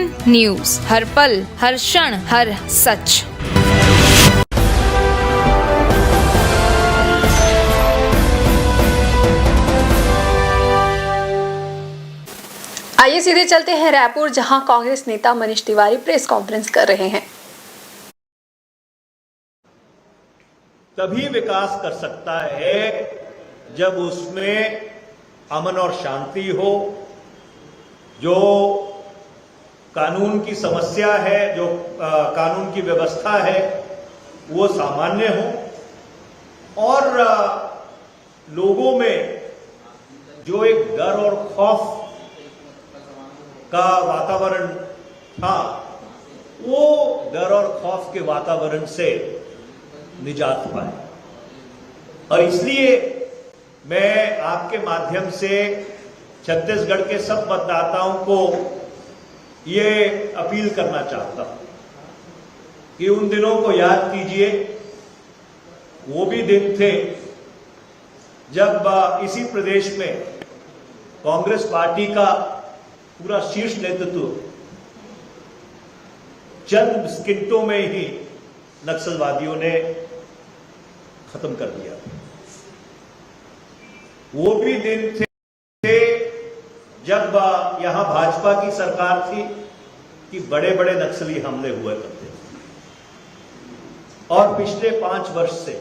AN news, हर पल, हर क्षण, हर सच। आइए सीधे चलते हैं रायपुर, जहां कांग्रेस नेता मनीष तिवारी प्रेस कॉन्फ्रेंस कर रहे हैं। तभी विकास कर सकता है जब उसमें अमन और शांति हो, जो कानून की समस्या है, जो कानून की व्यवस्था है वो सामान्य हो, और लोगों में जो एक डर और खौफ का वातावरण था, वो डर और खौफ के वातावरण से निजात पाए। और इसलिए मैं आपके माध्यम से छत्तीसगढ़ के सब मतदाताओं को ये अपील करना चाहता हूं कि उन दिनों को याद कीजिए। वो भी दिन थे जब इसी प्रदेश में कांग्रेस पार्टी का पूरा शीर्ष नेतृत्व चंद स्किंटों में ही नक्सलवादियों ने खत्म कर दिया। वो भी दिन थे जब यहां भाजपा की सरकार थी कि बड़े बड़े नक्सली हमले हुए करते थे। और पिछले 5 वर्ष से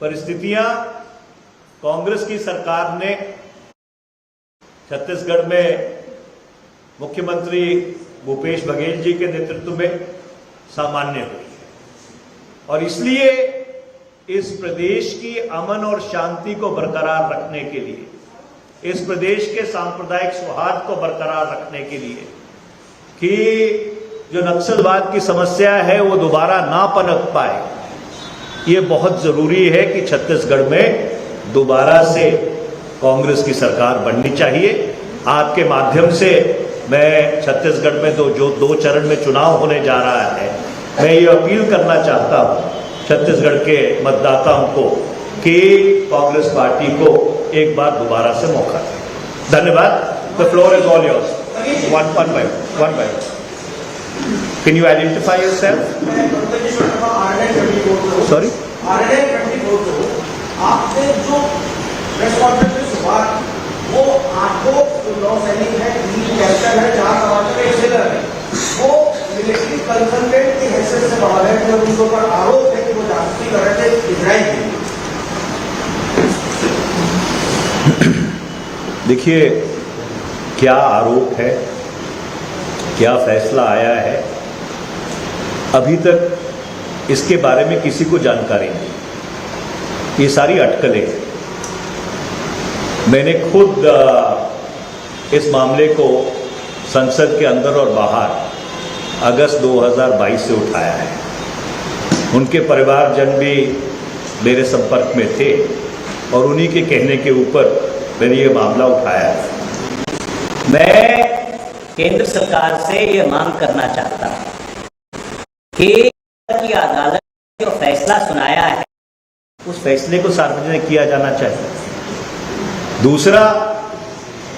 परिस्थितियां कांग्रेस की सरकार ने छत्तीसगढ़ में मुख्यमंत्री भूपेश बघेल जी के नेतृत्व में सामान्य हुई, और इसलिए इस प्रदेश की अमन और शांति को बरकरार रखने के लिए, इस प्रदेश के सांप्रदायिक सौहार्द को बरकरार रखने के लिए, कि जो नक्सलवाद की समस्या है वो दोबारा ना पनप पाए, ये बहुत जरूरी है कि छत्तीसगढ़ में दोबारा से कांग्रेस की सरकार बननी चाहिए। आपके माध्यम से मैं छत्तीसगढ़ में जो 2 चरण में चुनाव होने जा रहा है, मैं ये अपील करना चाहता हूं छत्तीसगढ़ के मतदाताओं को कि कांग्रेस पार्टी को एक बार दोबारा से मौका दें। धन्यवाद। The floor is all yours. One by one. Can you identify yourself? Sorry, आपने जो प्रेस कॉन्फ्रेंस में शुरुआत, वो आपको नौ सैनिक है, कैप्टन है, 4 कमांडर है, सेलर है, वो मिलिट्री कंसल्टेंट की हैसियत से बढ़ा रहे थे। उनके ऊपर आरोप है कि वो जासूसी कर रहे थे इजराइल के लिए। देखिए, क्या आरोप है, क्या फैसला आया है, अभी तक इसके बारे में किसी को जानकारी नहीं। ये सारी अटकलें हैं। मैंने खुद इस मामले को संसद के अंदर और बाहर अगस्त 2022 से उठाया है। उनके परिवारजन भी मेरे संपर्क में थे और उन्हीं के कहने के ऊपर मैंने ये मामला उठाया है। मैं केंद्र सरकार से ये मांग करना चाहता हूँ कि अदालत ने जो फैसला सुनाया है उस फैसले को सार्वजनिक किया जाना चाहिए। दूसरा,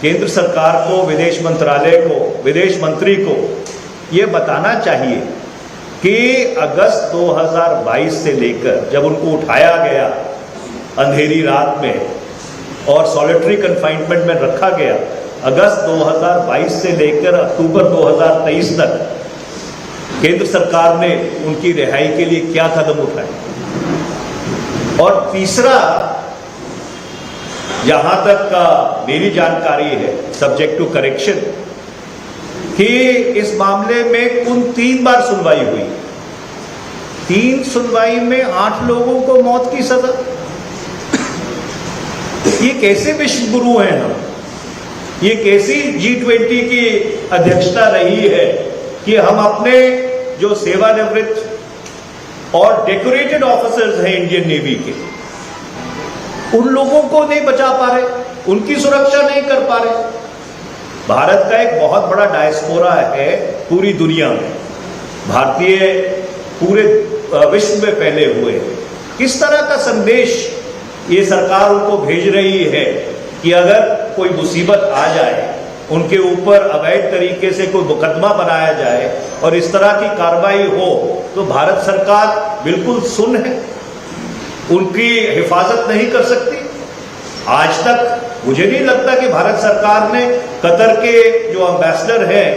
केंद्र सरकार को, विदेश मंत्रालय को, विदेश मंत्री को ये बताना चाहिए कि अगस्त 2022 से लेकर जब उनको उठाया गया अंधेरी रात में और सॉलिटरी कन्फाइनमेंट में रखा गया, अगस्त 2022 से लेकर अक्टूबर 2023 तक केंद्र सरकार ने उनकी रिहाई के लिए क्या कदम उठाए। और तीसरा, जहां तक मेरी जानकारी है, सब्जेक्ट टू करेक्शन, कि इस मामले में कुल 3 बार सुनवाई हुई। 3 सुनवाई में 8 लोगों को मौत की सजा। ये कैसे विश्व गुरु हैं हम? ये कैसी G20 की अध्यक्षता रही है कि हम अपने जो सेवानिवृत्त और डेकोरेटेड ऑफिसर्स हैं इंडियन नेवी के, उन लोगों को नहीं बचा पा रहे, उनकी सुरक्षा नहीं कर पा रहे। भारत का एक बहुत बड़ा डायस्पोरा है पूरी दुनिया में, भारतीय पूरे विश्व में फैले हुए। किस तरह का संदेश ये सरकार उनको भेज रही है कि अगर कोई मुसीबत आ जाए उनके ऊपर अवैध तरीके से कोई मुकदमा बनाया जाए और इस तरह की कार्रवाई हो, तो भारत सरकार बिल्कुल सुन्न है, उनकी हिफाजत नहीं कर सकती। आज तक मुझे नहीं लगता कि भारत सरकार ने कतर के जो एम्बेसडर हैं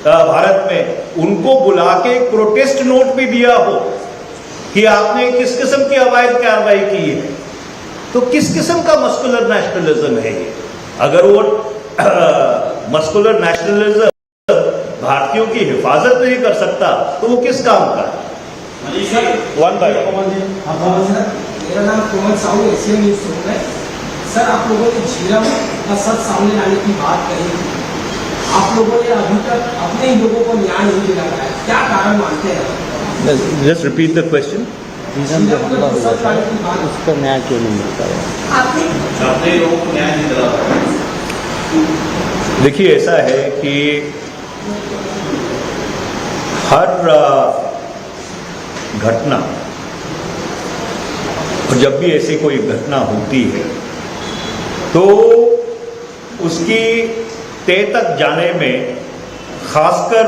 भारत में, उनको बुला के एक प्रोटेस्ट नोट भी दिया हो कि आपने किस किस्म की अवैध कार्रवाई की है। तो किस किस्म का मस्कुलर नेशनलिज्म है ये? अगर वो मस्कुलर नेशनलिज्म भारतीयों की हिफाजत नहीं कर सकता तो वो किस काम का है? वन बाय मेरा नाम कोमल साहू, एशियन न्यूज सोप है। सर, आप लोगों ने झीलम का सच सामने लाने की बात कही, आप लोगों ने अभी तक अपने ही लोगों को न्याय नहीं दिला है, क्या कारण मानते हैं? Just repeat the question. Jhelum जो हमला हुआ था उसका न्याय क्यों नहीं मिलता है? अपने लोगों को न्याय नहीं दिला। देखिए, ऐसा है कि हर घटना, और जब भी ऐसी कोई घटना होती है तो उसकी तह तक जाने में, खासकर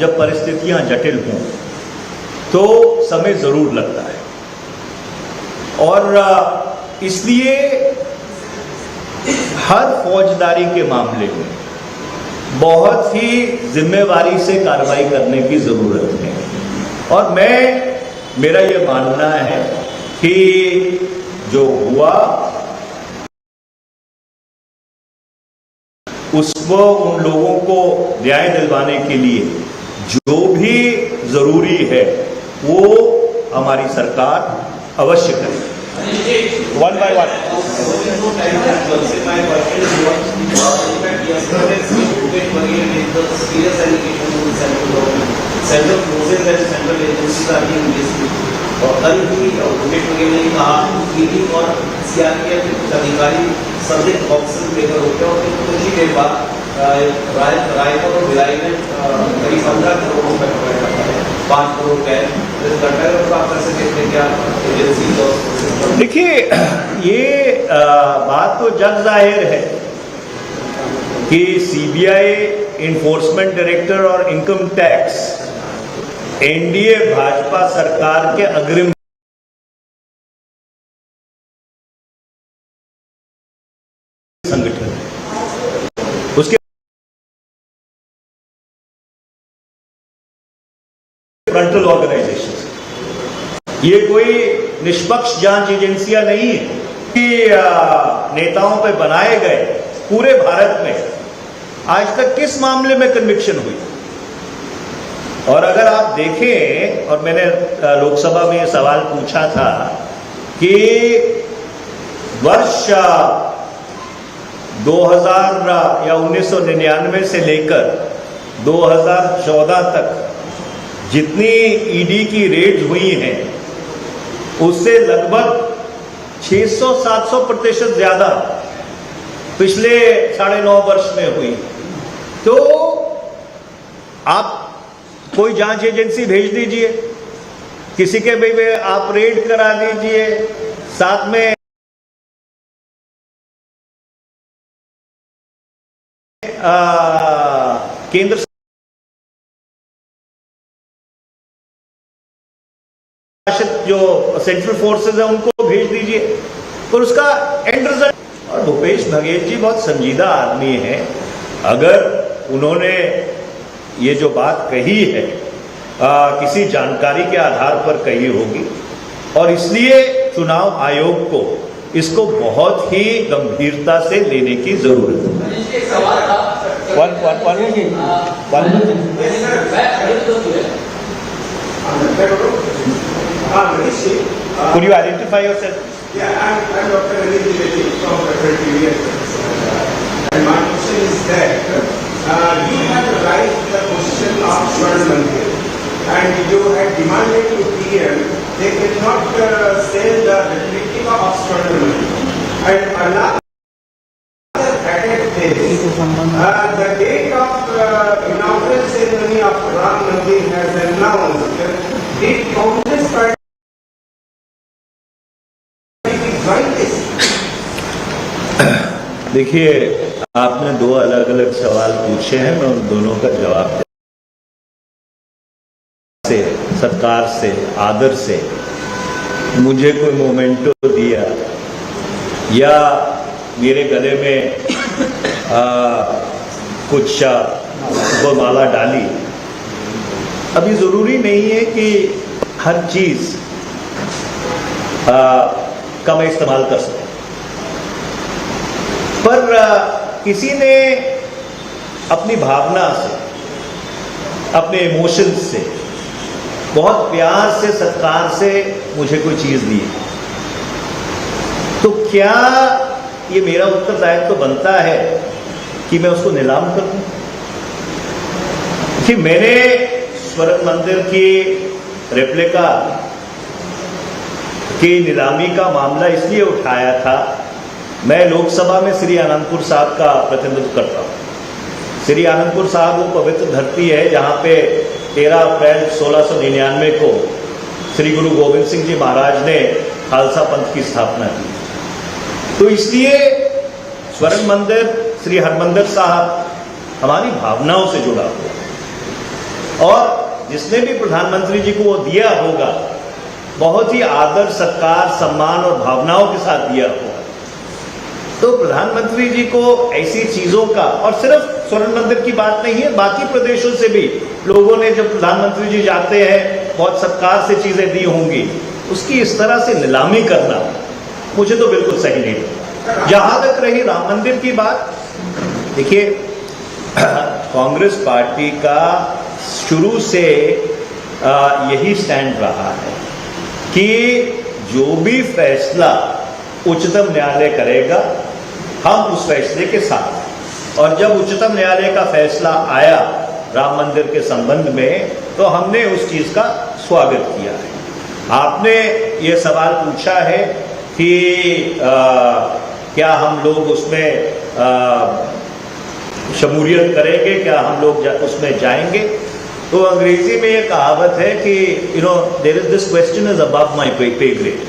जब परिस्थितियां जटिल हों, तो समय जरूर लगता है। और इसलिए हर फौजदारी के मामले में बहुत ही जिम्मेवारी से कार्रवाई करने की जरूरत है। और मेरा ये मानना है कि जो हुआ उसको, उन लोगों को न्याय दिलवाने के लिए जो भी जरूरी है वो हमारी सरकार अवश्य करे। One by one. Central forces and central agencies are being distributed. और कल भी भूपेश बघेल ने कहा कि ईडी और सीआरपीएफ के कुछ अधिकारी संदिग्ध ऑक्सीजन लेकर होते हैं, और कुछ ही देर बाद रायपुर और भिलाई में करीब 15 करोड़ रुपए पकड़े जाता है, 5 करोड़ कैश। इस घटना को आप कैसे देखते हैं? क्या एजेंसी और देखिए, ये बात तो जग जाहिर है कि सीबीआई, इन्फोर्समेंट डायरेक्टर और इनकम टैक्स एनडीए भाजपा सरकार के अग्रिम संगठन है। उसके फ्रंटल ऑर्गेनाइजेशन, ये कोई निष्पक्ष जांच एजेंसियां नहीं है कि नेताओं पे बनाए गए पूरे भारत में आज तक किस मामले में कन्विक्शन हुई। और अगर आप देखें, और मैंने लोकसभा में ये सवाल पूछा था कि वर्ष 2000 या 1999 से लेकर 2014 तक जितनी ईडी की रेड्स हुई हैं उससे लगभग 600-700% ज्यादा पिछले 9.5 वर्ष में हुई। तो आप कोई जांच एजेंसी भेज दीजिए, किसी के भी आप रेड करा दीजिए, साथ में केंद्र शासित जो सेंट्रल फोर्सेज है उनको भेज दीजिए, और उसका एंड रिजल्ट। और भूपेश बघेल जी बहुत संजीदा आदमी है, अगर उन्होंने ये जो बात कही है किसी जानकारी के आधार पर कही होगी, और इसलिए चुनाव आयोग को इसको बहुत ही गंभीरता से लेने की जरूरत है। Could you identify yourself? Yeah, I'm Dr. Anil Trivedi from Referral TV. And my question is that you have the right to the position of Swarn Mandir, and you had demanded to PM they cannot sell the replica of Swarn Mandir. And another added this, the date of inaugural ceremony of Ram Mandir has announced. Did Congress party देखिए, आपने दो अलग अलग सवाल पूछे हैं, मैं उन दोनों का जवाब दे से सरकार से आदर से मुझे कोई मोमेंटो दिया या मेरे गले में कुछ माला डाली। अभी जरूरी नहीं है कि हर चीज का मैं इस्तेमाल कर सकूं, पर किसी ने अपनी भावना से, अपने इमोशंस से, बहुत प्यार से, सत्कार से मुझे कोई चीज दी, तो क्या ये मेरा उत्तरदायित्व तो बनता है कि मैं उसको नीलाम कर दूं? कि मैंने स्वर्ण मंदिर की रेप्लिका की नीलामी का मामला इसलिए उठाया था, मैं लोकसभा में श्री आनंदपुर साहब का प्रतिनिधित्व करता हूँ। श्री आनंदपुर साहब वो पवित्र धरती है जहाँ पे 13 अप्रैल 1699 को श्री गुरु गोविंद सिंह जी महाराज ने खालसा पंथ की स्थापना की। तो इसलिए स्वर्ण मंदिर, श्री हरमंदिर साहब हमारी भावनाओं से जुड़ा हुआ, और जिसने भी प्रधानमंत्री जी को वो दिया होगा बहुत ही आदर, सत्कार, सम्मान और भावनाओं के साथ दिया होगा। तो प्रधानमंत्री जी को ऐसी चीजों का, और सिर्फ स्वर्ण मंदिर की बात नहीं है, बाकी प्रदेशों से भी लोगों ने जब प्रधानमंत्री जी जाते हैं बहुत सत्कार से चीजें दी होंगी, उसकी इस तरह से नीलामी करना मुझे तो बिल्कुल सही नहीं लगता। जहां तक रही राम मंदिर की बात, देखिए कांग्रेस पार्टी का शुरू से यही स्टैंड रहा है कि जो भी फैसला उच्चतम न्यायालय करेगा हम उस फैसले के साथ, और जब उच्चतम न्यायालय का फैसला आया राम मंदिर के संबंध में तो हमने उस चीज का स्वागत किया है। आपने ये सवाल पूछा है कि क्या हम लोग उसमें शमूलियत करेंगे, क्या हम लोग उसमें जाएंगे? तो अंग्रेजी में ये कहावत है कि there is this question is above my pay grade.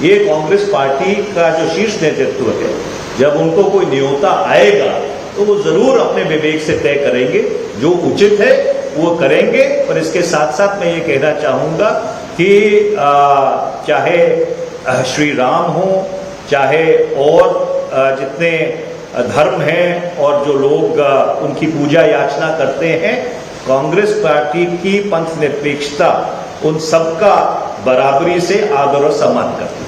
ये कांग्रेस पार्टी का जो शीर्ष नेतृत्व है, जब उनको कोई न्योता आएगा तो वो जरूर अपने विवेक से तय करेंगे, जो उचित है वो करेंगे। पर इसके साथ साथ मैं ये कहना चाहूँगा कि चाहे श्री राम हो, चाहे और जितने धर्म हैं और जो लोग उनकी पूजा याचना करते हैं, कांग्रेस पार्टी की पंथ निरपेक्षता उन सबका बराबरी से आदर और सम्मान करती है।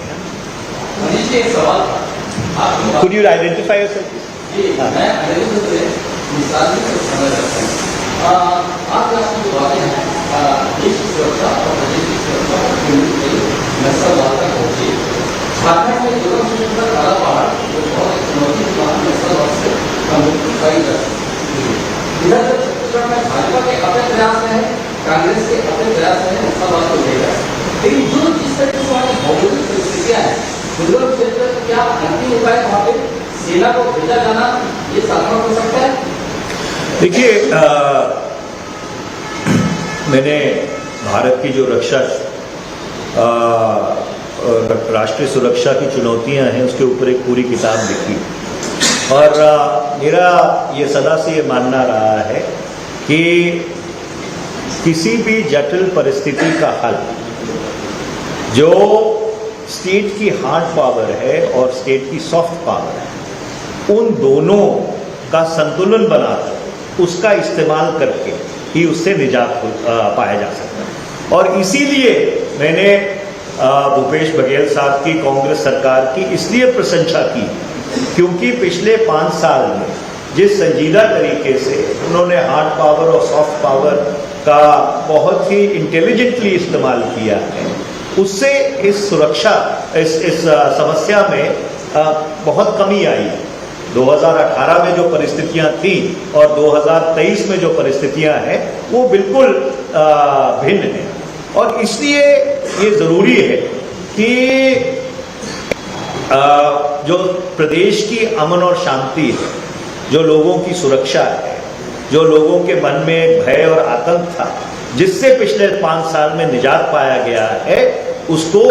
Could you identify yourself? Jharkhand में दुर्गम क्षेत्र पर काला पहाड़ जो बहुत एक चुनौती के बाद नक्सलवाद से मुक्ति पाई जा सकती है। इधर जब छत्तीसगढ़ में भाजपा के अपने प्रयास में है, कांग्रेस के अपने प्रयास में नक्सलवाद को लेकर, लेकिन जो जिस तरह से वहाँ की भौगोलिक परिस्थितियाँ हैं, दुर्गम क्षेत्र क्या अंतिम उपाय वहाँ पे सेना को भेजा जाना ये सार्थक हो सकता है? देखिए, मैंने भारत की जो रक्षा राष्ट्रीय सुरक्षा की चुनौतियां हैं उसके ऊपर एक पूरी किताब लिखी, और मेरा ये सदा से ये मानना रहा है कि किसी भी जटिल परिस्थिति का हल जो स्टेट की हार्ड पावर है और स्टेट की सॉफ्ट पावर है, उन दोनों का संतुलन बनाकर उसका इस्तेमाल करके ही उससे निजात पाया जा सकता है। और इसीलिए मैंने भूपेश बघेल साहब की कांग्रेस सरकार की इसलिए प्रशंसा की क्योंकि पिछले 5 साल में जिस संजीदा तरीके से उन्होंने हार्ड पावर और सॉफ्ट पावर का बहुत ही इंटेलिजेंटली इस्तेमाल किया है, उससे इस समस्या में बहुत कमी आई। 2018 में जो परिस्थितियां थी और 2023 में जो परिस्थितियां हैं वो बिल्कुल भिन्न हैं, और इसलिए ये जरूरी है कि जो प्रदेश की अमन और शांति है, जो लोगों की सुरक्षा है, जो लोगों के मन में भय और आतंक था, जिससे पिछले 5 साल में निजात पाया गया है, उसको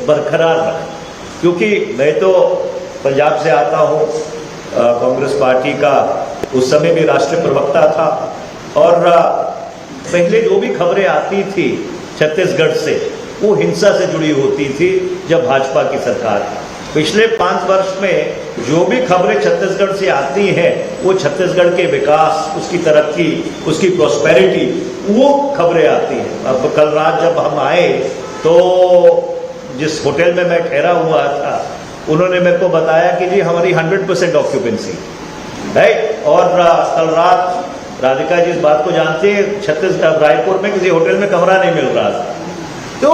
बरकरार रखें। क्योंकि मैं तो पंजाब से आता हूँ, कांग्रेस पार्टी का उस समय भी राष्ट्रीय प्रवक्ता था। और पहले जो भी खबरें आती थी छत्तीसगढ़ से वो हिंसा से जुड़ी होती थी। जब भाजपा की सरकार पिछले 5 वर्ष में जो भी खबरें छत्तीसगढ़ से आती हैं वो छत्तीसगढ़ के विकास, उसकी तरक्की, उसकी प्रॉस्पेरिटी, वो खबरें आती हैं। अब कल रात जब हम आए तो जिस होटल में मैं ठहरा हुआ था उन्होंने मेरे को बताया कि जी हमारी 100% ऑक्यूपेंसी, राइट। और कल रात राधिका जी इस बात को जानते हैं, छत्तीसगढ़ रायपुर में किसी होटल में कमरा नहीं मिल रहा था। तो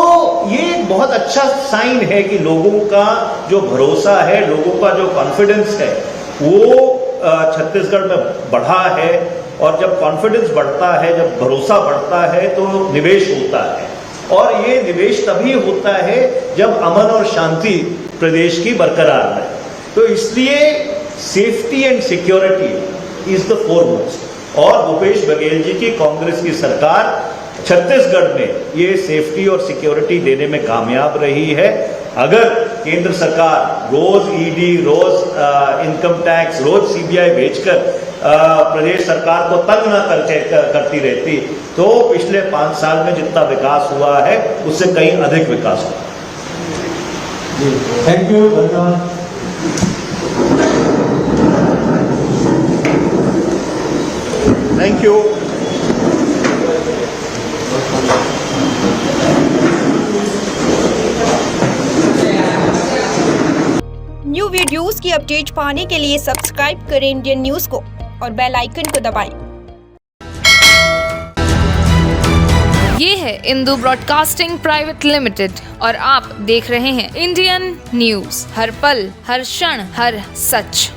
ये एक बहुत अच्छा साइन है कि लोगों का जो भरोसा है, लोगों का जो कॉन्फिडेंस है वो छत्तीसगढ़ में बढ़ा है। और जब कॉन्फिडेंस बढ़ता है, जब भरोसा बढ़ता है तो निवेश होता है। और ये निवेश तभी होता है जब अमन और शांति प्रदेश की बरकरार है। तो इसलिए safety and security is the foremost. और भूपेश बघेल जी की कांग्रेस की सरकार छत्तीसगढ़ में ये सेफ्टी और सिक्योरिटी देने में कामयाब रही है। अगर केंद्र सरकार रोज ईडी, रोज इनकम टैक्स, रोज सीबीआई भेजकर प्रदेश सरकार को तंग न करती रहती तो पिछले 5 साल में जितना विकास हुआ है उससे कहीं अधिक विकास हुआ। थैंक यू, धन्यवाद। Thank you. न्यू वीडियोस की अपडेट पाने के लिए सब्सक्राइब करें इंडियन न्यूज को और बेल आइकन को दबाएं। ये है इंदू ब्रॉडकास्टिंग प्राइवेट लिमिटेड और आप देख रहे हैं इंडियन न्यूज, हर पल, हर क्षण, हर सच।